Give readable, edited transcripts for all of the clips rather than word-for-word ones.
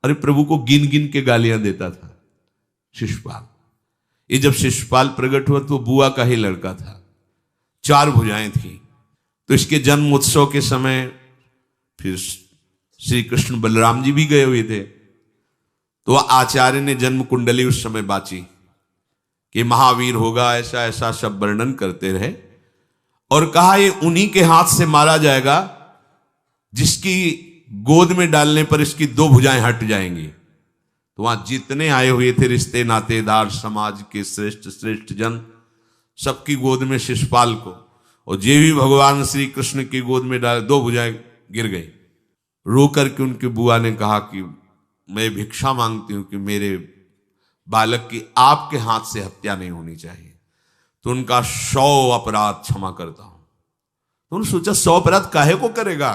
अरे प्रभु को गिन गिन के गालियां देता था शिशुपाल। ये जब शिशुपाल प्रकट हुआ तो बुआ का ही लड़का था, 4 भुजाएं थी। तो इसके जन्म उत्सव के समय फिर श्री कृष्ण बलराम जी भी गए हुए थे। तो आचार्य ने जन्म कुंडली उस समय बाची कि महावीर होगा, ऐसा ऐसा सब वर्णन करते रहे और कहा ये उन्हीं के हाथ से मारा जाएगा जिसकी गोद में डालने पर इसकी 2 भुजाएं हट जाएंगी। तो वहां जितने आए हुए थे रिश्ते नातेदार, समाज के श्रेष्ठ श्रेष्ठ जन, सबकी गोद में शिशुपाल को, और जे भी भगवान श्री कृष्ण की गोद में डाले 2 भुजाएं गिर गई। रो करके उनकी बुआ ने कहा कि मैं भिक्षा मांगती हूं कि मेरे बालक की आपके हाथ से हत्या नहीं होनी चाहिए। तो उनका 100 अपराध क्षमा करता हूं। तो उन्होंने सोचा 100 अपराध काहे को करेगा,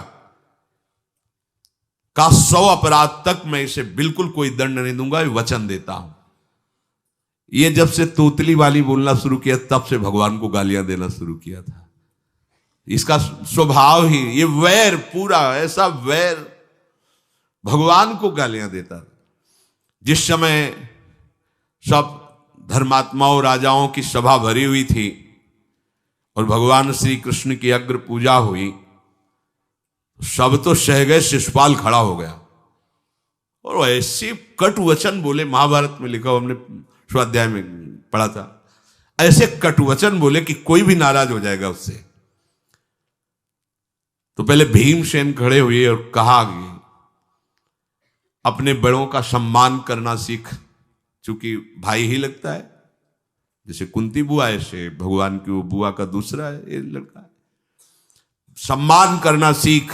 का 100 अपराध तक मैं इसे बिल्कुल कोई दंड नहीं दूंगा, वचन देता हूं। ये जब से तोतली वाली बोलना शुरू किया तब से भगवान को गालियां देना शुरू किया था। इसका स्वभाव ही ये वैर, पूरा ऐसा वैर, भगवान को गालियां देता। जिस समय सब धर्मात्माओं राजाओं की सभा भरी हुई थी और भगवान श्री कृष्ण की अग्र पूजा हुई, सब तो सह गए, शिशुपाल खड़ा हो गया और ऐसे कट वचन बोले। महाभारत में लिखा, हमने स्वाध्याय में पढ़ा था, ऐसे कट वचन बोले कि कोई भी नाराज हो जाएगा उससे। तो पहले भीमसेन खड़े हुए और कहा कि अपने बड़ों का सम्मान करना सीख, चूंकि भाई ही लगता है, जैसे कुंती बुआ ऐसे भगवान की वो बुआ का दूसरा है, ये लड़का है। सम्मान करना सीख,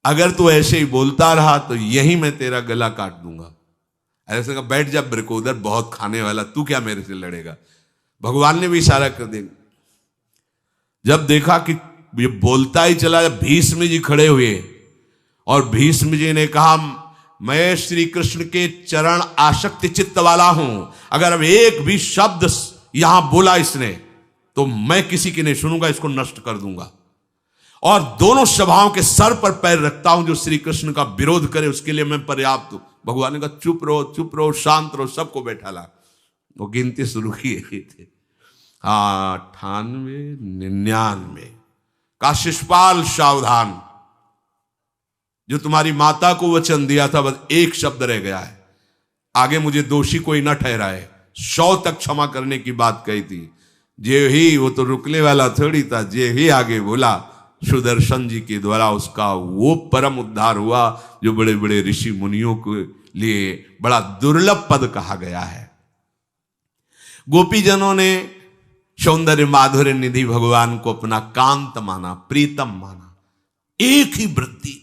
अगर तू ऐसे ही बोलता रहा तो यही मैं तेरा गला काट दूंगा। ऐसे कहा, बैठ जा ब्रिकोदर, बहुत खाने वाला, तू क्या मेरे से लड़ेगा। भगवान ने भी इशारा कर दिया। जब देखा कि ये बोलता ही चला, भीष्म जी खड़े हुए और भीष्म जी ने कहा, मैं श्री कृष्ण के चरण आसक्ति चित्त वाला हूं, अगर अब एक भी शब्द यहां बोला इसने तो मैं किसी की नहीं सुनूंगा, इसको नष्ट कर दूंगा। और दोनों सभाओं के सर पर पैर रखता हूं, जो श्री कृष्ण का विरोध करे उसके लिए मैं पर्याप्त हूं। भगवान ने कहा, चुप रहो, शांत रहो, सबको बैठा ला। वो गिनती शुरू किए थे, 98, 99। का शिशुपाल सावधान, जो तुम्हारी माता को वचन दिया था बस एक शब्द रह गया है, आगे मुझे दोषी कोई ना ठहराए। 100 तक क्षमा करने की बात कही थी। जे ही, वो तो रुकने वाला थोड़ी था, जे ही आगे बोला सुदर्शन जी के द्वारा उसका वो परम उद्धार हुआ जो बड़े बड़े ऋषि मुनियों के लिए बड़ा दुर्लभ पद कहा गया है। गोपीजनों ने सौंदर्य माधुर्य निधि भगवान को अपना कांत माना, प्रीतम माना। एक ही वृत्ति,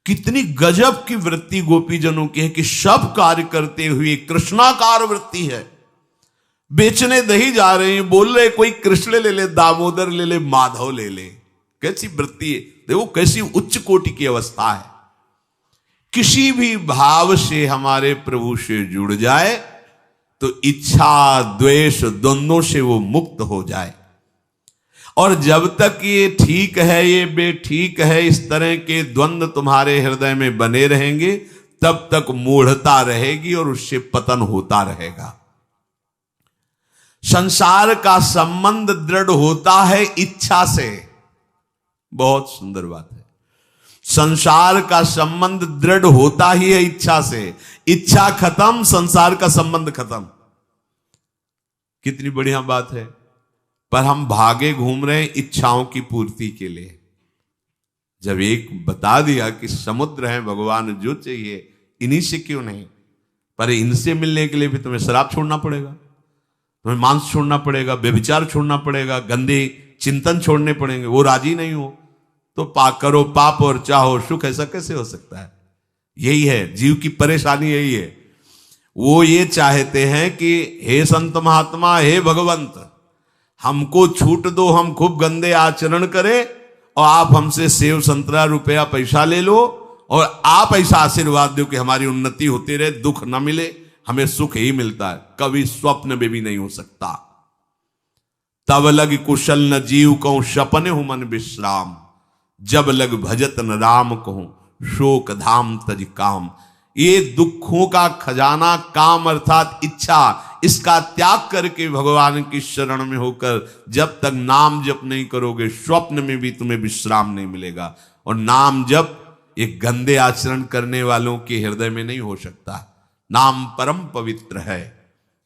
कितनी गजब की वृत्ति गोपीजनों की है कि सब कार्य करते हुए कृष्णाकार वृत्ति है। बेचने दही जा रहे हैं, बोल रहे कोई कृष्ण ले ले, दामोदर ले ले, माधव ले ले। कैसी वृत्ति है, देखो कैसी उच्च कोटि की अवस्था है। किसी भी भाव से हमारे प्रभु से जुड़ जाए तो इच्छा द्वेष द्वंद्वों से वो मुक्त हो जाए। और जब तक ये ठीक है, ये बेठीक है, इस तरह के द्वंद्व तुम्हारे हृदय में बने रहेंगे, तब तक मूढ़ता रहेगी और उससे पतन होता रहेगा। संसार का संबंध दृढ़ होता है इच्छा से। बहुत सुंदर बात है, संसार का संबंध दृढ़ होता ही है इच्छा से। इच्छा खत्म, संसार का संबंध खत्म। कितनी बढ़िया बात है। पर हम भागे घूम रहे हैं इच्छाओं की पूर्ति के लिए। जब एक बता दिया कि समुद्र है भगवान, जो चाहिए इन्हीं से क्यों नहीं, पर इनसे मिलने के लिए भी तुम्हें शराब छोड़ना पड़ेगा, तुम्हें मांस छोड़ना पड़ेगा, व्यभिचार छोड़ना पड़ेगा, गंदे चिंतन छोड़ने पड़ेंगे। वो राजी नहीं हो तो करो पाप और चाहो सुख। ऐसा कैसे हो सकता है? यही है जीव की परेशानी, यही है। वो ये चाहते हैं कि हे संत महात्मा, हे भगवंत, हमको छूट दो, हम खूब गंदे आचरण करें और आप हमसे सेव संतरा रुपया पैसा ले लो और आप ऐसा आशीर्वाद दो कि हमारी उन्नति होती रहे, दुख न मिले, हमें सुख ही मिलता है। कभी स्वप्न में भी नहीं हो सकता। तब लग कुशल न जीव कहूं, सपने हूं मन विश्राम, जब लग भजत न राम कहूं, शोक धाम तज काम। ये दुखों का खजाना काम अर्थात इच्छा, इसका त्याग करके भगवान की शरण में होकर जब तक नाम जप नहीं करोगे, स्वप्न में भी तुम्हें विश्राम नहीं मिलेगा। और नाम जप एक गंदे आचरण करने वालों के हृदय में नहीं हो सकता। नाम परम पवित्र है।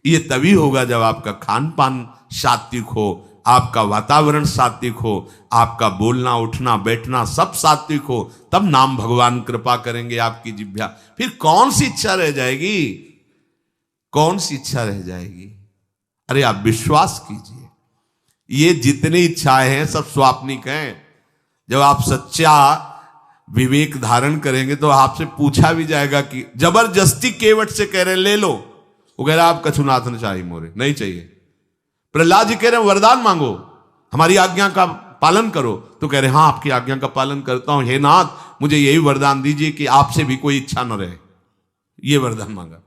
ये तभी होगा जब आपका खान पान सात्विक हो, आपका वातावरण सात्विक हो, आपका बोलना उठना बैठना सब सात्विक हो, तब नाम भगवान कृपा करेंगे आपकी जिह्वा। फिर कौन सी इच्छा रह जाएगी, कौन सी इच्छा रह जाएगी? अरे आप विश्वास कीजिए, ये जितनी इच्छाएं हैं सब स्वाप्निक हैं। जब आप सच्चा विवेक धारण करेंगे तो आपसे पूछा भी जाएगा कि जबरदस्ती केवट से कह रहे ले लो, वो कह रहे आप कछुनाथ न चाहिए मोरे, नहीं चाहिए। प्रहलाद जी कह रहे हैं वरदान मांगो, हमारी आज्ञा का पालन करो, तो कह रहे हाँ आपकी आज्ञा का पालन करता हूं, हे नाथ मुझे यही वरदान दीजिए कि आपसे भी कोई इच्छा न रहे। ये वरदान मांगा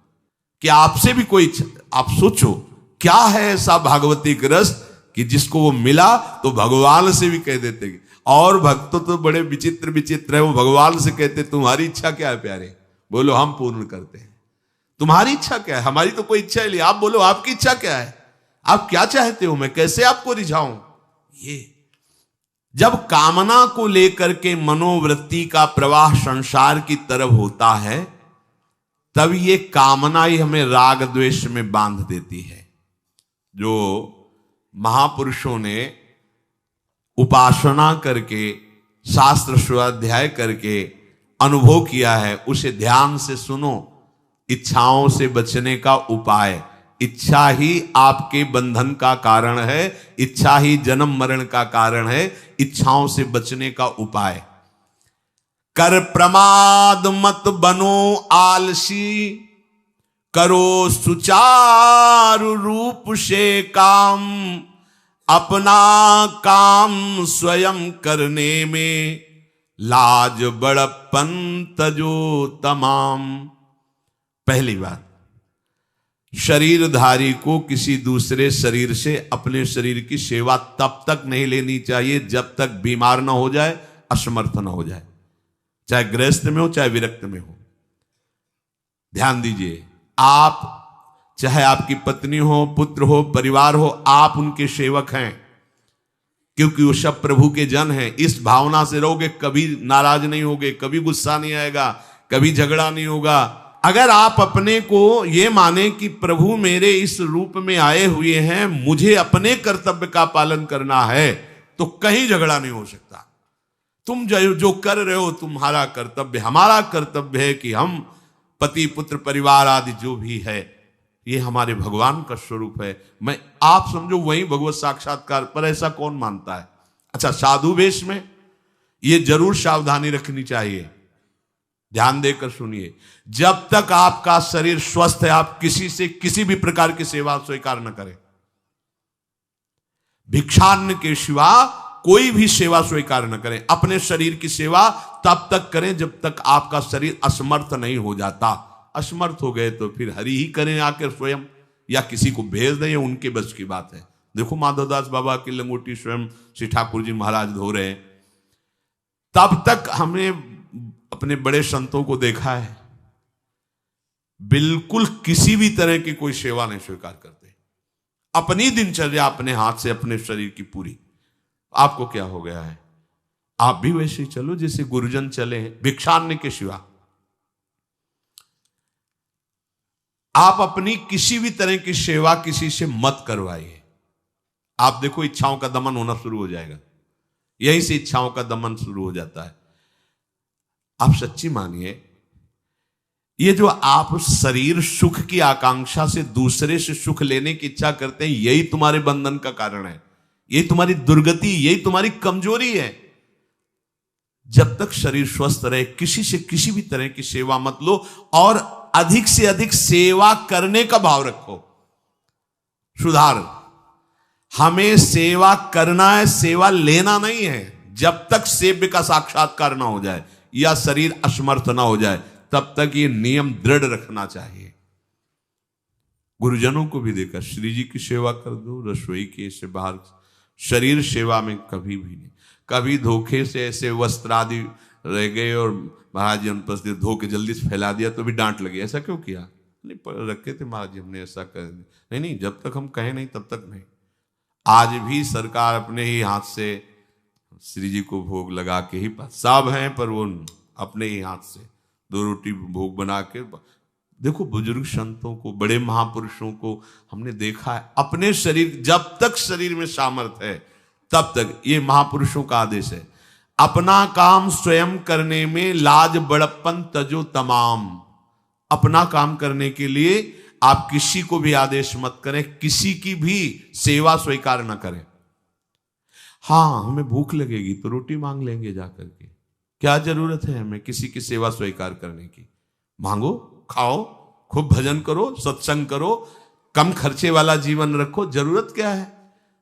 कि आपसे भी कोई इच्छा। आप सोचो क्या है ऐसा भागवती रस कि जिसको वो मिला तो भगवान से भी कह देते। और भक्त तो बड़े विचित्र विचित्र है, वो भगवान से कहते तुम्हारी इच्छा क्या है प्यारे, बोलो हम पूर्ण करते हैं। तुम्हारी इच्छा क्या है, हमारी तो कोई इच्छा ही नहीं, आप बोलो आपकी इच्छा क्या है, आप क्या चाहते हो, मैं कैसे आपको रिझाऊं। ये जब कामना को लेकर के मनोवृत्ति का प्रवाह संसार की तरफ होता है, तब ये कामना ही हमें राग द्वेष में बांध देती है। जो महापुरुषों ने उपासना करके शास्त्र स्वाध्याय करके अनुभव किया है, उसे ध्यान से सुनो। इच्छाओं से बचने का उपाय, इच्छा ही आपके बंधन का कारण है, इच्छा ही जन्म मरण का कारण है। इच्छाओं से बचने का उपाय, कर प्रमाद मत बनो आलसी, करो सुचारु रूप से काम, अपना काम स्वयं करने में लाज बड़प्पन तजो तमाम। पहली बात, शरीरधारी को किसी दूसरे शरीर से अपने शरीर की सेवा तब तक नहीं लेनी चाहिए जब तक बीमार ना हो जाए, असमर्थ ना हो जाए, चाहे गृहस्थ में हो चाहे विरक्त में हो। ध्यान दीजिए, आप चाहे आपकी पत्नी हो, पुत्र हो, परिवार हो, आप उनके सेवक हैं, क्योंकि वो सब प्रभु के जन हैं। इस भावना से रहोगे, कभी नाराज नहीं होगे, कभी गुस्सा नहीं आएगा, कभी झगड़ा नहीं होगा। अगर आप अपने को ये माने कि प्रभु मेरे इस रूप में आए हुए हैं, मुझे अपने कर्तव्य का पालन करना है, तो कहीं झगड़ा नहीं हो सकता। तुम जो कर रहे हो तुम्हारा कर्तव्य, हमारा कर्तव्य है कि हम पति पुत्र परिवार आदि जो भी है, ये हमारे भगवान का स्वरूप है। मैं आप समझो वही भगवत साक्षात्कार, पर ऐसा कौन मानता है। अच्छा, साधु वेश में ये जरूर सावधानी रखनी चाहिए, ध्यान देकर सुनिए। जब तक आपका शरीर स्वस्थ है, आप किसी से किसी भी प्रकार की सेवा स्वीकार न करें। भिक्षान्न के सिवा कोई भी सेवा स्वीकार न करें। अपने शरीर की सेवा तब तक करें जब तक आपका शरीर असमर्थ नहीं हो जाता। असमर्थ हो गए तो फिर हरि ही करें आकर स्वयं, या किसी को भेज दें, उनके बस की बात है। देखो माधवदास बाबा की लंगोटी स्वयं श्री ठाकुर जी महाराज धो रहे हैं। तब तक हमने अपने बड़े संतों को देखा है, बिल्कुल किसी भी तरह की कोई सेवा नहीं स्वीकार करते। अपनी दिनचर्या अपने हाथ से, अपने शरीर की पूरी। आपको क्या हो गया है, आप भी वैसे ही चलो जैसे गुरुजन चले हैं, भिक्षान्न के सिवा। आप अपनी किसी भी तरह की सेवा किसी से मत करवाइए। आप देखो इच्छाओं का दमन होना शुरू हो जाएगा, यहीं से इच्छाओं का दमन शुरू हो जाता है। आप सच्ची मानिए, ये जो आप शरीर सुख की आकांक्षा से दूसरे से सुख लेने की इच्छा करते हैं, यही तुम्हारे बंधन का कारण है, यही तुम्हारी दुर्गति, यही तुम्हारी कमजोरी है। जब तक शरीर स्वस्थ रहे, किसी से किसी भी तरह की सेवा मत लो, और अधिक से अधिक सेवा करने का भाव रखो। सुधार, हमें सेवा करना है, सेवा लेना नहीं है। जब तक सेव्य का साक्षात्कार ना हो जाए या शरीर असमर्थ ना हो जाए, तब तक ये नियम दृढ़ रखना चाहिए। गुरुजनों को भी देखा, श्री जी की सेवा कर दो, रसोई के से बाहर, शरीर सेवा में कभी भी नहीं। कभी धोखे से ऐसे वस्त्र आदि रह गए और महाराज जी अनुपस्थित, धो के जल्दी से फैला दिया तो भी डांट लगी, ऐसा क्यों किया? नहीं रखे थे महाराज जी हमने, ऐसा कर नहीं, जब तक हम कहें नहीं तब तक नहीं। आज भी सरकार अपने ही हाथ से श्री जी को भोग लगा के ही, सब हैं पर वो अपने ही हाथ से 2 रोटी भोग बना के। देखो बुजुर्ग संतों को, बड़े महापुरुषों को हमने देखा है, अपने शरीर, जब तक शरीर में सामर्थ्य है तब तक, ये महापुरुषों का आदेश है, अपना काम स्वयं करने में लाज बड़प्पन तजो तमाम। अपना काम करने के लिए आप किसी को भी आदेश मत करें, किसी की भी सेवा स्वीकार न करें। हाँ हमें भूख लगेगी तो रोटी मांग लेंगे जाकर के, क्या जरूरत है हमें किसी की सेवा स्वीकार करने की? मांगो, खाओ, खूब भजन करो, सत्संग करो, कम खर्चे वाला जीवन रखो, जरूरत क्या है?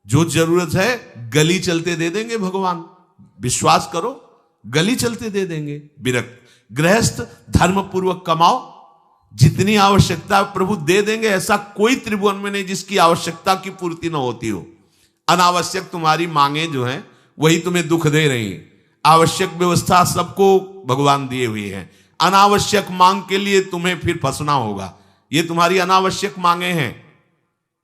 जो जरूरत है गली चलते दे देंगे भगवान, विश्वास करो, गली चलते दे देंगे। विरक्त गृहस्थ धर्म पूर्वक कमाओ, जितनी आवश्यकता प्रभु दे देंगे। ऐसा कोई त्रिभुवन में नहीं जिसकी आवश्यकता की पूर्ति न होती हो। अनावश्यक तुम्हारी मांगे जो हैं वही तुम्हें दुख दे रही हैं। आवश्यक व्यवस्था सबको भगवान दिए हुए हैं, अनावश्यक मांग के लिए तुम्हें फिर फंसना होगा। ये तुम्हारी अनावश्यक मांगे हैं,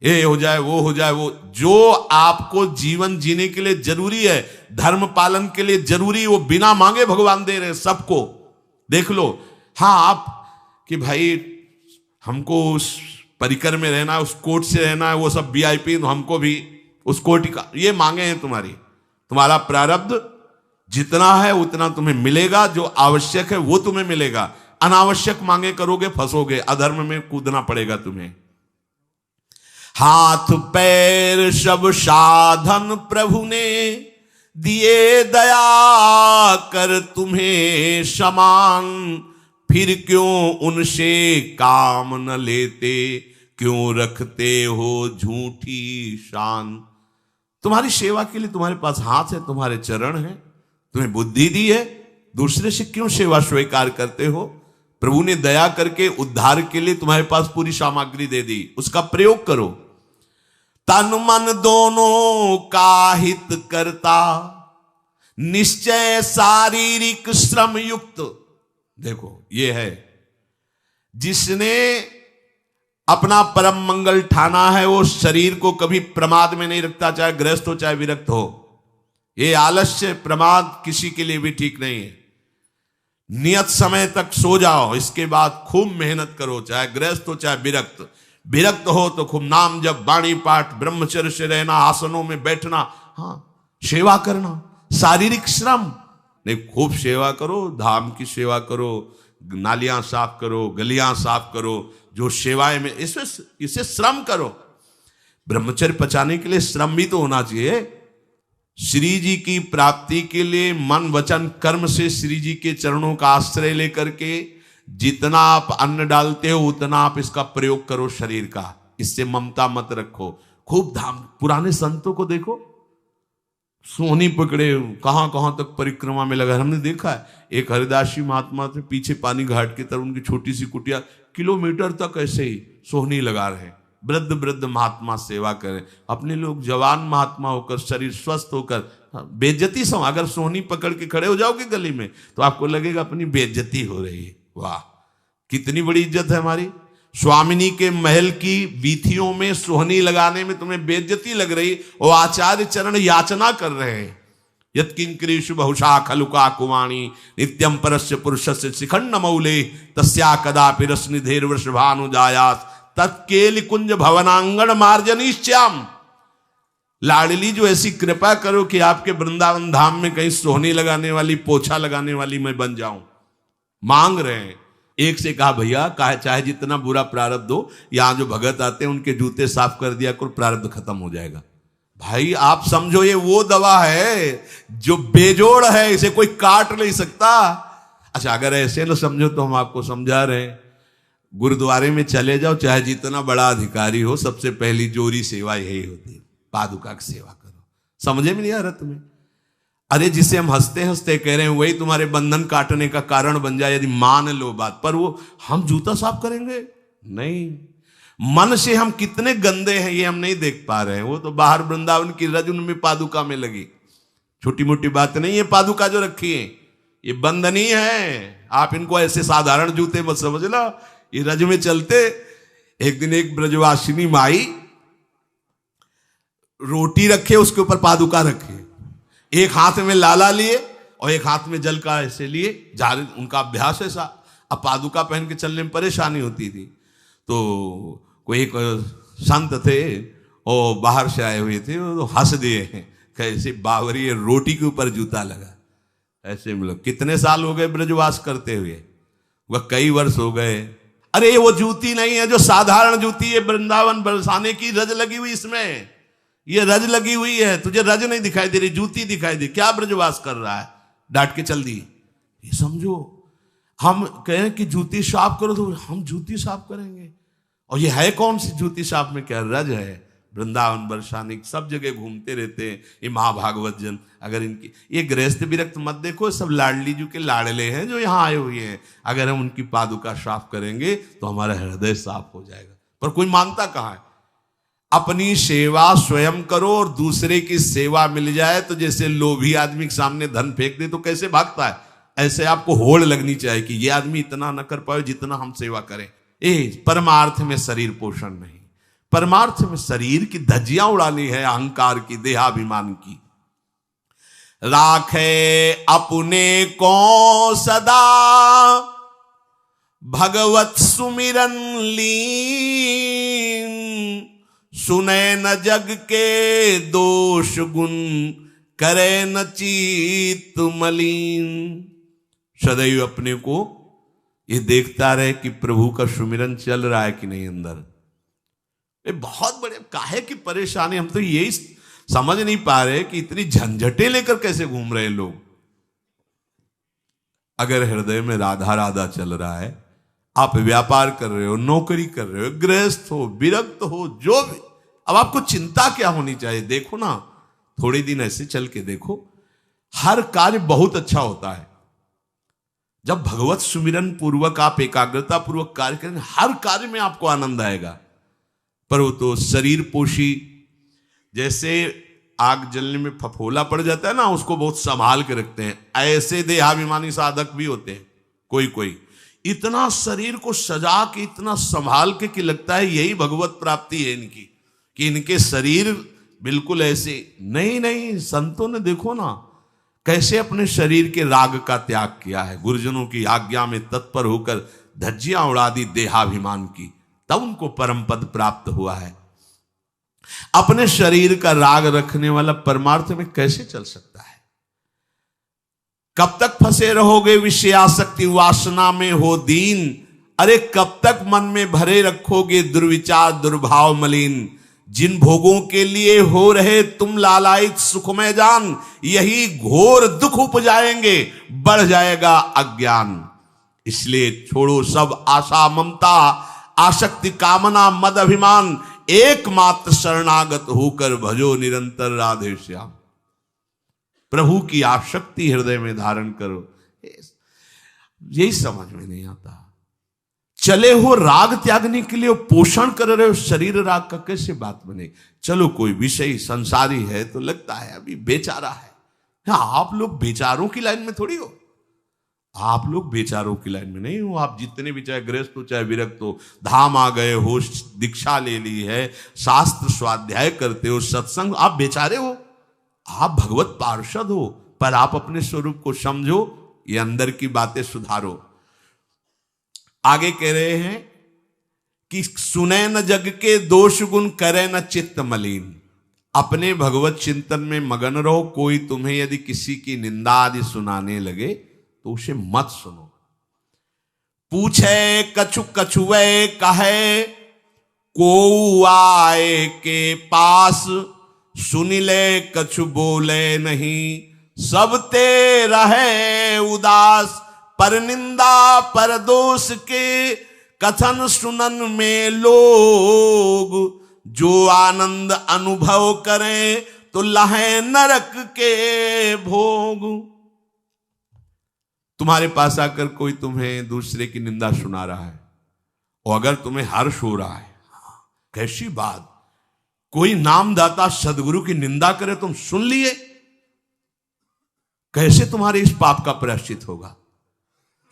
ये हो जाए वो हो जाए वो, जो आपको जीवन जीने के लिए जरूरी है, धर्म पालन के लिए जरूरी, वो बिना मांगे भगवान दे रहे हैं सबको। देख लो, हाँ आप कि भाई हमको उस परिकर में रहना है, उस कोर्ट से रहना है, वो सब वीआईपी, तो हमको भी उस कोर्ट का, ये मांगे हैं तुम्हारी। तुम्हारा प्रारब्ध जितना है उतना तुम्हें मिलेगा, जो आवश्यक है वो तुम्हें मिलेगा। अनावश्यक मांगे करोगे फंसोगे, अधर्म में कूदना पड़ेगा तुम्हें। हाथ पैर सब साधन प्रभु ने दिए, दया कर तुम्हें समान, फिर क्यों उनसे काम न लेते, क्यों रखते हो झूठी शान। तुम्हारी सेवा के लिए तुम्हारे पास हाथ है, तुम्हारे चरण हैं, तुम्हें बुद्धि दी है, दूसरे से क्यों सेवा स्वीकार करते हो? प्रभु ने दया करके उद्धार के लिए तुम्हारे पास पूरी सामग्री दे दी, उसका प्रयोग करो। तन मन दोनों का हित करता, निश्चय शारीरिक श्रम युक्त। देखो ये है, जिसने अपना परम मंगल ठाना है वो शरीर को कभी प्रमाद में नहीं रखता, चाहे गृहस्थ हो चाहे विरक्त हो। ये आलस्य प्रमाद किसी के लिए भी ठीक नहीं है। नियत समय तक सो जाओ, इसके बाद खूब मेहनत करो, चाहे गृहस्थ हो चाहे विरक्त। विरक्त हो तो खूब नाम जप, वाणी पाठ, ब्रह्मचर्य से रहना, आसनों में बैठना, हाँ सेवा करना, शारीरिक श्रम नहीं, खूब सेवा करो, धाम की सेवा करो, नालियां साफ करो, गलियां साफ करो, जो सेवाएं में इसे श्रम करो। ब्रह्मचर्य पचाने के लिए श्रम भी तो होना चाहिए। श्री जी की प्राप्ति के लिए मन वचन कर्म से श्री जी के चरणों का आश्रय लेकर के जितना आप अन्न डालते हो उतना आप इसका प्रयोग करो शरीर का। इससे ममता मत रखो। खूब धाम, पुराने संतों को देखो, सोहनी पकड़े कहां कहां तक परिक्रमा में लगा। हमने देखा है एक हरिदासी महात्मा थे, पीछे पानी घाट की तरफ उनकी छोटी सी कुटिया, किलोमीटर तक ऐसे ही सोहनी लगा रहे। वृद्ध वृद्ध महात्मा सेवा करें। अपने लोग जवान महात्मा होकर, शरीर स्वस्थ होकर, बेइज्जती सम, अगर सोहनी पकड़ के खड़े हो जाओगे गली में तो आपको लगेगा अपनी बेइज्जती हो रही है। वाह, कितनी बड़ी इज्जत है हमारी। स्वामिनी के महल की वीथियों में सोहनी लगाने में तुम्हें बेइज्जती लग रही, और आचार्य चरण याचना कर रहे हैं। यत्किंकरीषु बहुशा खलुका कुवाणी, नित्यम परस्य पुरुषस्य शिखंड मौले, तस्या कदापि रसनिधेर वृषभानुजायास, तत्केल कुंज भवनांगण मार्जनीश्याम। लाडली जो ऐसी कृपा करो कि आपके वृंदावन धाम में कहीं सोहनी लगाने वाली, पोछा लगाने वाली मैं बन जाऊं। मांग रहे हैं। एक से कहा भैया चाहे जितना बुरा प्रारब्ध हो, यहां जो भगत आते हैं उनके जूते साफ कर दिया करो, प्रारब्ध खत्म हो जाएगा। भाई आप समझो ये वो दवा है जो बेजोड़ है, इसे कोई काट नहीं सकता। अच्छा अगर ऐसे न समझो तो हम आपको समझा रहे हैं। गुरुद्वारे में चले जाओ, चाहे जितना बड़ा अधिकारी हो, सबसे पहली जोरी सेवा यही होती है, पादुका की सेवा करो। समझे में नहीं आ रहा तुम्हें? अरे जिसे हम हंसते हंसते कह रहे हैं वही तुम्हारे बंधन काटने का कारण बन जाए, यदि मान लो बात। पर वो हम जूता साफ करेंगे नहीं। मन से हम कितने गंदे हैं ये हम नहीं देख पा रहे हैं। वो तो बाहर वृंदावन की रज उनमें पादुका में लगी, छोटी मोटी बात नहीं है। पादुका जो रखी है ये बंद नहीं है। आप इनको ऐसे साधारण जूते मत समझ लो, ये रज में चलते। एक दिन एक ब्रजवासिनी माई रोटी रखे, उसके ऊपर पादुका रखे, एक हाथ में लाला लिए और एक हाथ में जल का ऐसे लिए, जारी उनका अभ्यास ऐसा। अब पादुका पहन के चलने में परेशानी होती थी, तो कोई एक संत थे और बाहर से आए हुए थे, तो हंस दिए कैसे बावरी रोटी के ऊपर जूता लगा। ऐसे मतलब कितने साल हो गए ब्रजवास करते हुए? वह कई वर्ष हो गए। अरे ये वो जूती नहीं है जो साधारण जूती है, वृंदावन बरसाने की रज लगी हुई, इसमें ये रज लगी हुई है। तुझे रज नहीं दिखाई दे रही, जूती दिखाई दे। क्या ब्रजवास कर रहा है? डांट के चल दी। ये समझो, हम कहें कि जूती साफ करो तो हम जूती साफ करेंगे, और ये है कौन सी जूती साफ में? क्या रज है। वृंदावन बरसाने सब जगह घूमते रहते हैं ये महाभागवत जन। अगर इनकी ये गृहस्थ विरक्त मत देखो, सब लाडली जी के लाडले हैं जो यहाँ आए हुए हैं। अगर हम उनकी पादुका साफ करेंगे तो हमारा हृदय साफ हो जाएगा। पर कोई मानता कहाँ है? अपनी सेवा स्वयं करो और दूसरे की सेवा मिल जाए तो जैसे लोभी आदमी के सामने धन फेंक दे तो कैसे भागता है, ऐसे आपको होड़ लगनी चाहिए कि ये आदमी इतना न कर पाए जितना हम सेवा करें। परमार्थ में शरीर पोषण नहीं, परमार्थ में शरीर की धज्जियां उड़ानी है, अहंकार की, देहाभिमान की। राखे अपने को सदा भगवत सुमिरन लीन, सुने न जग के दोष गुण, करे न चित्त मलिन। सदैव अपने को ये देखता रहे कि प्रभु का सुमिरन चल रहा है कि नहीं अंदर। ये बहुत बड़े काहे की परेशानी, हम तो यही समझ नहीं पा रहे कि इतनी झंझटें लेकर कैसे घूम रहे लोग। अगर हृदय में राधा राधा चल रहा है, आप व्यापार कर रहे हो, नौकरी कर रहे हो, गृहस्थ हो, विरक्त हो, जो भी, अब आपको चिंता क्या होनी चाहिए? देखो ना, थोड़े दिन ऐसे चल के देखो, हर कार्य बहुत अच्छा होता है जब भगवत सुमिरन पूर्वक आप एकाग्रता पूर्वक कार्य करें। हर कार्य में आपको आनंद आएगा। पर वो तो शरीर पोषी, जैसे आग जलने में फफोला पड़ जाता है ना, उसको बहुत संभाल के रखते हैं, ऐसे देहाभिमानी साधक भी होते हैं। कोई कोई इतना शरीर को सजा के, इतना संभाल के कि लगता है यही भगवत प्राप्ति है इनकी, कि इनके शरीर बिल्कुल ऐसे नहीं। संतों ने देखो ना कैसे अपने शरीर के राग का त्याग किया है, गुरुजनों की आज्ञा में तत्पर होकर धज्जियां उड़ा दी देहाभिमान की, तब उनको परम पद प्राप्त हुआ है। अपने शरीर का राग रखने वाला परमार्थ में कैसे चल सकता है? कब तक फंसे रहोगे विषयासक्ति वासना में हो दीन? अरे कब तक मन में भरे रखोगे दुर्विचार दुर्भाव मलिन? जिन भोगों के लिए हो रहे तुम लालायित सुखमय जान, यही घोर दुख उपजाएंगे, बढ़ जाएगा अज्ञान। इसलिए छोड़ो सब आशा ममता, आसक्ति कामना मद अभिमान, एकमात्र शरणागत होकर भजो निरंतर राधे श्याम। प्रभु की आसक्ति हृदय में धारण करो। यही समझ में नहीं आता। चले हो राग त्यागने के लिए, पोषण कर रहे हो शरीर राग का, कैसे बात बने? चलो कोई विषय संसारी है तो लगता है अभी बेचारा है। आप लोग बेचारों की लाइन में थोड़ी हो, आप लोग बेचारों की लाइन में नहीं हो। आप जितने भी, चाहे गृहस्थ हो चाहे विरक्त हो, धाम आ गए हो, दीक्षा ले ली है, शास्त्र स्वाध्याय करते हो, सत्संग, आप बेचारे हो, आप भगवत पार्षद हो। पर आप अपने स्वरूप को समझो, ये अंदर की बातें सुधारो। आगे कह रहे हैं कि सुने न जग के दोष गुण, करे न चित्त मलिन। अपने भगवत चिंतन में मगन रहो। कोई तुम्हें यदि किसी की निंदा आदि सुनाने लगे तो उसे मत सुनो। पूछे कछु कछुए कहे, को आए के पास, सुन ले कछु बोले नहीं, सब ते रहे उदास। पर निंदा पर दोष के कथन सुनन में लोग, जो आनंद अनुभव करें तो लहे नरक के भोग। तुम्हारे पास आकर कोई तुम्हें दूसरे की निंदा सुना रहा है और अगर तुम्हें हर्ष हो रहा है, कैसी बात, कोई नामदाता सदगुरु की निंदा करे, तुम सुन लिए, कैसे तुम्हारे इस पाप का प्रायश्चित होगा?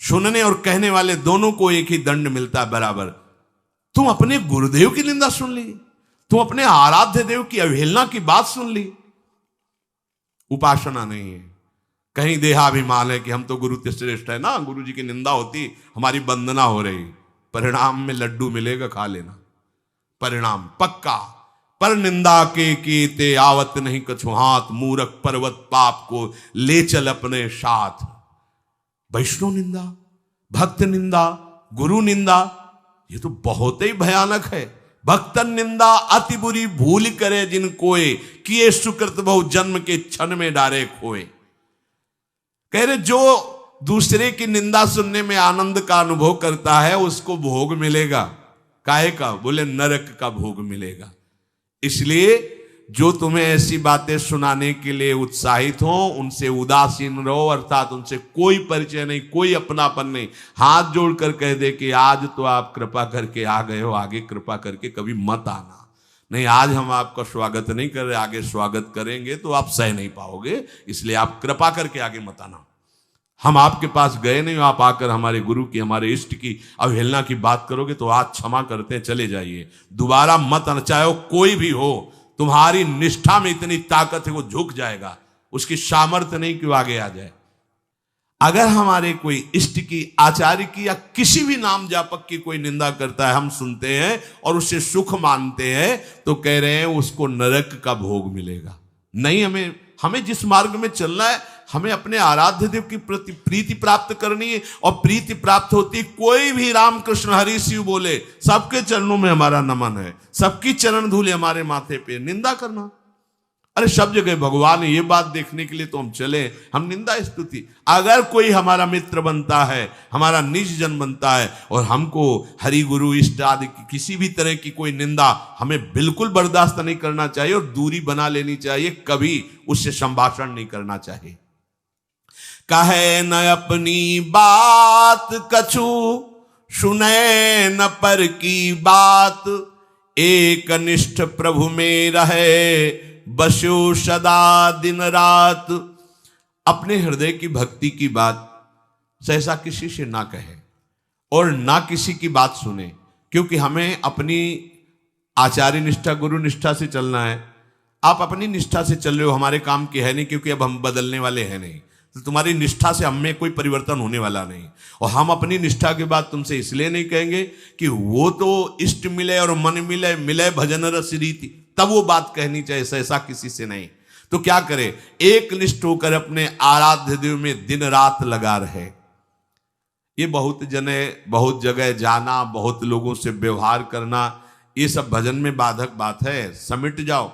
सुनने और कहने वाले दोनों को एक ही दंड मिलता है बराबर। तुम अपने गुरुदेव की निंदा सुन ली, तुम अपने आराध्य देव की अवहेलना की बात सुन ली। उपासना नहीं है, कहीं देहाभिमान है कि हम तो गुरु से श्रेष्ठ है ना, गुरु जी की निंदा होती हमारी वंदना हो रही। परिणाम में लड्डू मिलेगा, खा लेना, परिणाम पक्का। पर निंदा के कीते आवत नहीं कछु हाथ, मूरख पर्वत पाप को ले चल अपने साथ। वैष्णव निंदा, भक्त निंदा, गुरु निंदा, ये तो बहुत ही भयानक है। भक्तन निंदा अति बुरी भूल करे जिन कोय, किए सुकृत बहु जन्म के क्षण में डारे खोए। कह रहे जो दूसरे की निंदा सुनने में आनंद का अनुभव करता है उसको भोग मिलेगा। काहे का? बोले नरक का भोग मिलेगा। इसलिए जो तुम्हें ऐसी बातें सुनाने के लिए उत्साहित हो उनसे उदासीन रहो, अर्थात उनसे कोई परिचय नहीं, कोई अपनापन नहीं। हाथ जोड़कर कह दे कि आज तो आप कृपा करके आ गए हो, आगे कृपा करके कभी मत आना। नहीं, आज हम आपका स्वागत नहीं कर रहे, आगे स्वागत करेंगे तो आप सह नहीं पाओगे, इसलिए आप कृपा करके आगे मत आना। हम आपके पास गए नहीं, आप आकर हमारे गुरु की, हमारे इष्ट की अवहेलना की बात करोगे तो आज क्षमा करते हैं, चले जाइए, दोबारा मत आना। चाहे वो कोई भी हो, तुम्हारी निष्ठा में इतनी ताकत है वो झुक जाएगा, उसकी सामर्थ्य नहीं कि वो आगे आ जाए। अगर हमारे कोई इष्ट की, आचार्य की या किसी भी नाम जापक की कोई निंदा करता है, हम सुनते हैं और उसे सुख मानते हैं, तो कह रहे हैं उसको नरक का भोग मिलेगा। नहीं, हमें जिस मार्ग में चलना है, हमें अपने आराध्य देव की प्रति प्रीति प्राप्त करनी है। और प्रीति प्राप्त होती, कोई भी रामकृष्ण हरि शिव बोले, सबके चरणों में हमारा नमन है, सबकी चरण धूले हमारे माथे पे। निंदा करना, अरे सब जगह भगवान है, ये बात देखने के लिए तो हम चले, हम निंदा स्तुति। अगर कोई हमारा मित्र बनता है, हमारा निज जन बनता है, और हमको हरि गुरु इष्ट आदि की किसी भी तरह की कोई निंदा हमें बिल्कुल बर्दाश्त नहीं करना चाहिए और दूरी बना लेनी चाहिए, कभी उससे संभाषण नहीं करना चाहिए। कहे न अपनी बात कछु, सुने न पर की बात, एक निष्ठ प्रभु में रहे, बसो सदा दिन रात। अपने हृदय की भक्ति की बात सहसा किसी से ना कहे और ना किसी की बात सुने, क्योंकि हमें अपनी आचार्य निष्ठा, गुरु निष्ठा से चलना है। आप अपनी निष्ठा से चल रहे हो, हमारे काम की है नहीं, क्योंकि अब हम बदलने वाले हैं नहीं, तो तुम्हारी निष्ठा से हमें कोई परिवर्तन होने वाला नहीं। और हम अपनी निष्ठा के बाद तुमसे इसलिए नहीं कहेंगे कि वो तो इष्ट मिले और मन मिले, मिले भजन रस रीति, तब वो बात कहनी चाहिए, ऐसा किसी से नहीं। तो क्या करे, एक निष्ठ होकर अपने आराध्य देव में दिन रात लगा रहे। ये बहुत जगह जाना, बहुत लोगों से व्यवहार करना, ये सब भजन में बाधक बात है। समिट जाओ,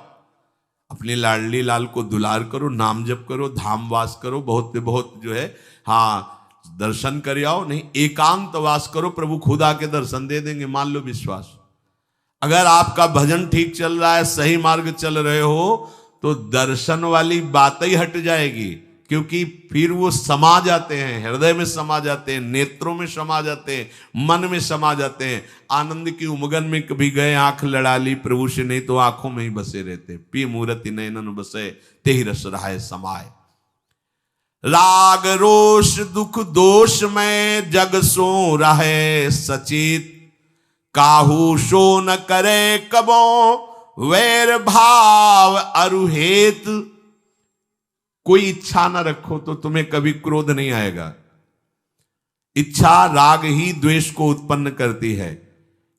अपनी लाडली लाल को दुलार करो, नाम जप करो, धाम वास करो, बहुत जो है, हाँ दर्शन कर आओ। नहीं, एकांत वास करो, प्रभु खुद आके दर्शन दे देंगे, मान लो विश्वास। अगर आपका भजन ठीक चल रहा है, सही मार्ग चल रहे हो, तो दर्शन वाली बात ही हट जाएगी, क्योंकि फिर वो समा जाते हैं, हृदय में समा जाते हैं, नेत्रों में समा जाते हैं, मन में समा जाते हैं। आनंद की उमगन में कभी गए, आंख लड़ा ली प्रभु से, नहीं तो आंखों में ही बसे रहते। पी मूर्ति नयनन बसे, ते ही रस रहाए समाये। राग रोष दुख दोष में जग सो रहे सचेत, काहू सो न करे कबो वैर भाव अरुहेत। कोई इच्छा न रखो तो तुम्हें कभी क्रोध नहीं आएगा। इच्छा राग ही द्वेष को उत्पन्न करती है।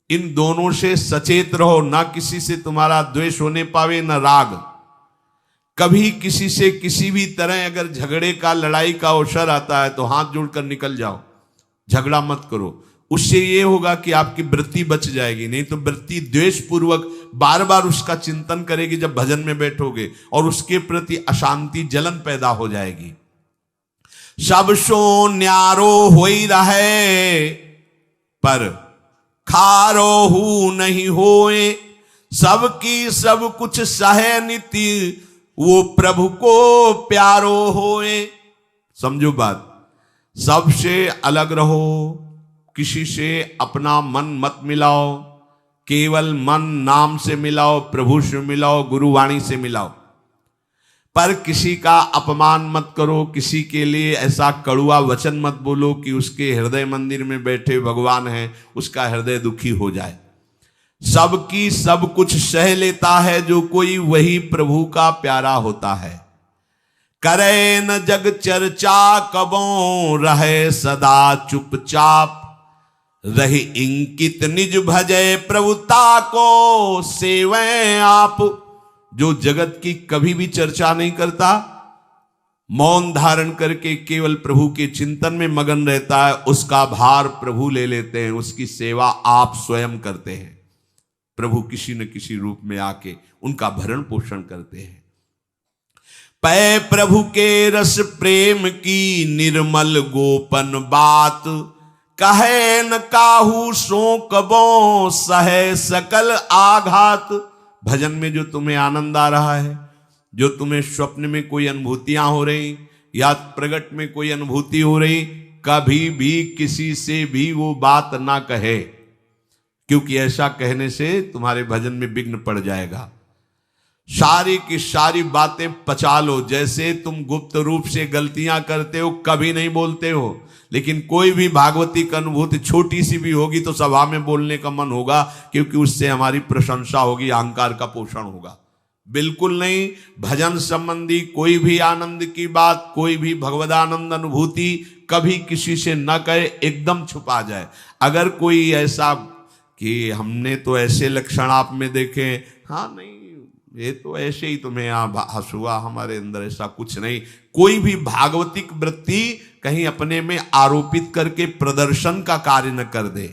इन दोनों से सचेत रहो, ना किसी से तुम्हारा द्वेष होने पावे न राग। कभी किसी से किसी भी तरह अगर झगड़े का, लड़ाई का अवसर आता है तो हाथ जोड़कर निकल जाओ, झगड़ा मत करो। उससे ये होगा कि आपकी वृत्ति बच जाएगी, नहीं तो वृत्ति द्वेष पूर्वक बार बार उसका चिंतन करेगी जब भजन में बैठोगे, और उसके प्रति अशांति, जलन पैदा हो जाएगी। सब सो न्यारो होई रहे, पर खारो हु नहीं होए, सबकी सब कुछ सहे नीति, वो प्रभु को प्यारो होए। समझो बात, सबसे अलग रहो, किसी से अपना मन मत मिलाओ, केवल मन नाम से मिलाओ, प्रभु से मिलाओ, गुरुवाणी से मिलाओ। पर किसी का अपमान मत करो, किसी के लिए ऐसा कड़ुआ वचन मत बोलो कि उसके हृदय मंदिर में बैठे भगवान हैं, उसका हृदय दुखी हो जाए। सबकी सब कुछ सह लेता है जो कोई, वही प्रभु का प्यारा होता है। करे न जग चर्चा कबों, रहे सदा चुपचाप, रही इंकित निज भजय प्रभुता को सेवें आप। जो जगत की कभी भी चर्चा नहीं करता, मौन धारण करके केवल प्रभु के चिंतन में मगन रहता है, उसका भार प्रभु ले लेते हैं, उसकी सेवा आप स्वयं करते हैं। प्रभु किसी न किसी रूप में आके उनका भरण पोषण करते हैं। पै प्रभु के रस प्रेम की निर्मल गोपन बात, कहे न काहू सो कबो सहे सकल आघात। भजन में जो तुम्हें आनंद आ रहा है, जो तुम्हें स्वप्न में कोई अनुभूतियां हो रही या प्रगट में कोई अनुभूति हो रही, कभी भी किसी से भी वो बात ना कहे, क्योंकि ऐसा कहने से तुम्हारे भजन में विघ्न पड़ जाएगा। सारी की सारी बातें पचा लो। जैसे तुम गुप्त रूप से गलतियां करते हो, कभी नहीं बोलते हो, लेकिन कोई भी भागवती का अनुभूति छोटी सी भी होगी तो सभा में बोलने का मन होगा, क्योंकि उससे हमारी प्रशंसा होगी, अहंकार का पोषण होगा। बिल्कुल नहीं। भजन संबंधी कोई भी आनंद की बात, कोई भी भगवदानंद अनुभूति कभी किसी से न कहे, एकदम छुपा जाए। अगर कोई ऐसा कि हमने तो ऐसे लक्षण आप में देखे, हाँ नहीं ये तो ऐसे ही तुम्हें हंसुआ, हमारे अंदर ऐसा कुछ नहीं। कोई भी भागवतिक वृत्ति कहीं अपने में आरोपित करके प्रदर्शन का कार्य न कर दे।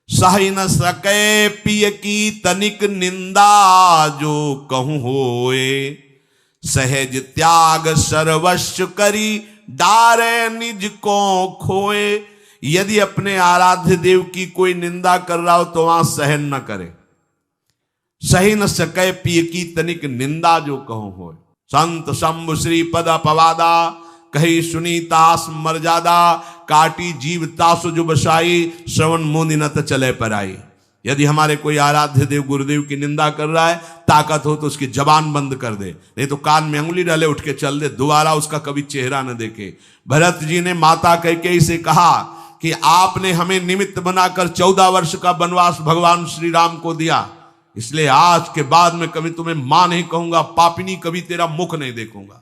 सह न सके पिय की तनिक निंदा, जो कहूं होए सहज त्याग सर्वस्व करी, डारे निज को खोए। यदि अपने आराध्य देव की कोई निंदा कर रहा हो तो वहां सहन न करे। सही न सके पिय की तनिक निंदा, जो कहूं हो। संत शंभु श्री पद अपवादा, कही सुनी तास मर्यादा, काटी जीव तासु जो बसाई, श्रवण मोनि न चले पर आई। यदि हमारे कोई आराध्य देव गुरुदेव की निंदा कर रहा है, ताकत हो तो उसकी जबान बंद कर दे, नहीं तो कान में अंगुली डाले उठ के चल दे, दोबारा उसका कभी चेहरा न देखे। भरत जी ने माता कैकेयी से कहा कि आपने हमें निमित्त बनाकर 14 वर्ष का वनवास भगवान श्री राम को दिया, इसलिए आज के बाद में कभी तुम्हें मां नहीं कहूंगा, पापिनी कभी तेरा मुख नहीं देखूंगा।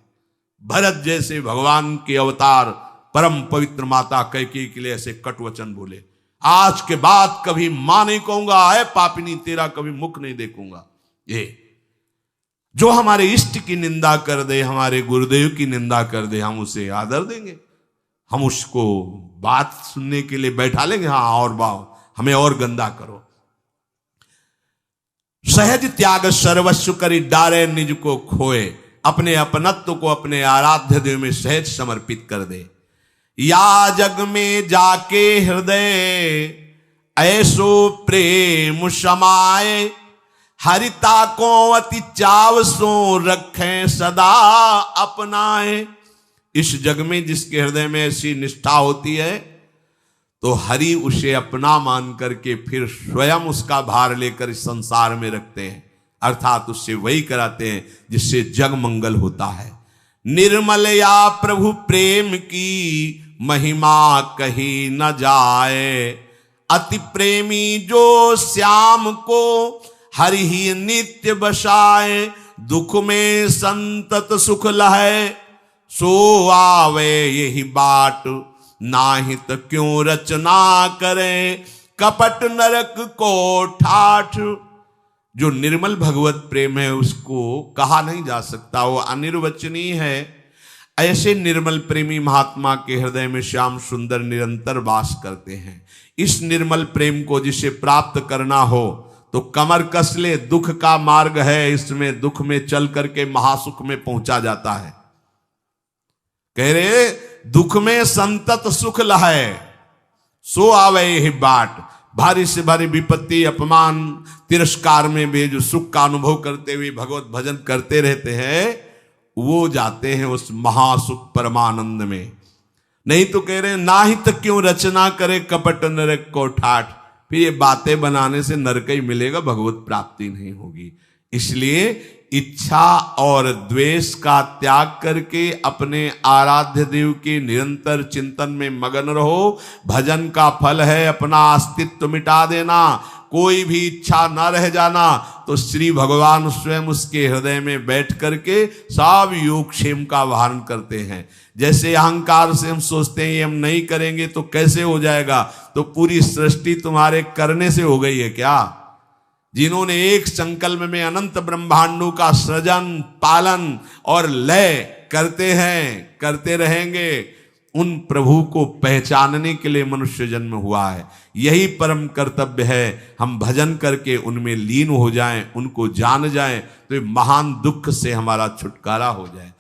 भरत जैसे भगवान के अवतार परम पवित्र माता कैकेयी के लिए ऐसे कटु वचन बोले, आज के बाद कभी मां नहीं कहूंगा, है पापिनी तेरा कभी मुख नहीं देखूंगा। ये जो हमारे इष्ट की निंदा कर दे, हमारे गुरुदेव की निंदा कर दे, हम उसे आदर देंगे, हम उसको बात सुनने के लिए बैठा लेंगे। हाँ और बाओ, हमें और गंदा करो। सहज त्याग सर्वस्व करी, डारे निज को खोए। अपने अपनत्व को अपने आराध्य देव में सहज समर्पित कर दे। या जग में जाके हृदय ऐसो प्रेम समाए, हरिता को अति चाव सो रखें सदा अपनाए। इस जग में जिसके हृदय में ऐसी निष्ठा होती है, तो हरि उसे अपना मान करके फिर स्वयं उसका भार लेकर इस संसार में रखते हैं, अर्थात उससे वही कराते हैं जिससे जग मंगल होता है। निर्मल या प्रभु प्रेम की महिमा कही न जाए, अति प्रेमी जो श्याम को हरि ही नित्य बसाए। दुख में संतत सुख लहे, सो आवे यही बाट, नाहित क्यों रचना करे, कपट नरक को ठाठ। जो निर्मल भगवत प्रेम है उसको कहा नहीं जा सकता, वो अनिर्वचनीय है। ऐसे निर्मल प्रेमी महात्मा के हृदय में श्याम सुंदर निरंतर वास करते हैं। इस निर्मल प्रेम को जिसे प्राप्त करना हो तो कमर कस ले, दुख का मार्ग है, इसमें दुख में चल करके महासुख में पहुंचा जाता है। कह रहे दुख में संतत सुख लहे, सो आवे यही बाट। भारी से भारी विपत्ति, अपमान, तिरस्कार में भी जो सुख का अनुभव करते हुए भगवत भजन करते रहते हैं, वो जाते हैं उस महासुख परमानंद में। नहीं तो कह रहे हैं नाहित क्यों रचना करे, कपट नरक को ठाठ। फिर ये बातें बनाने से नरक ही मिलेगा, भगवत प्राप्ति नहीं होगी। इसलिए इच्छा और द्वेष का त्याग करके अपने आराध्य देव के निरंतर चिंतन में मगन रहो। भजन का फल है अपना अस्तित्व मिटा देना, कोई भी इच्छा न रह जाना। तो श्री भगवान स्वयं उसके हृदय में बैठ करके सब योगक्षेम का वाहन करते हैं। जैसे अहंकार से हम सोचते हैं ये हम नहीं करेंगे तो कैसे हो जाएगा, तो पूरी सृष्टि तुम्हारे करने से हो गई है क्या? जिन्होंने एक संकल्प में अनंत ब्रह्मांडों का सृजन, पालन और लय करते हैं, करते रहेंगे, उन प्रभु को पहचानने के लिए मनुष्य जन्म हुआ है। यही परम कर्तव्य है, हम भजन करके उनमें लीन हो जाएं, उनको जान जाएं, तो महान दुख से हमारा छुटकारा हो जाए।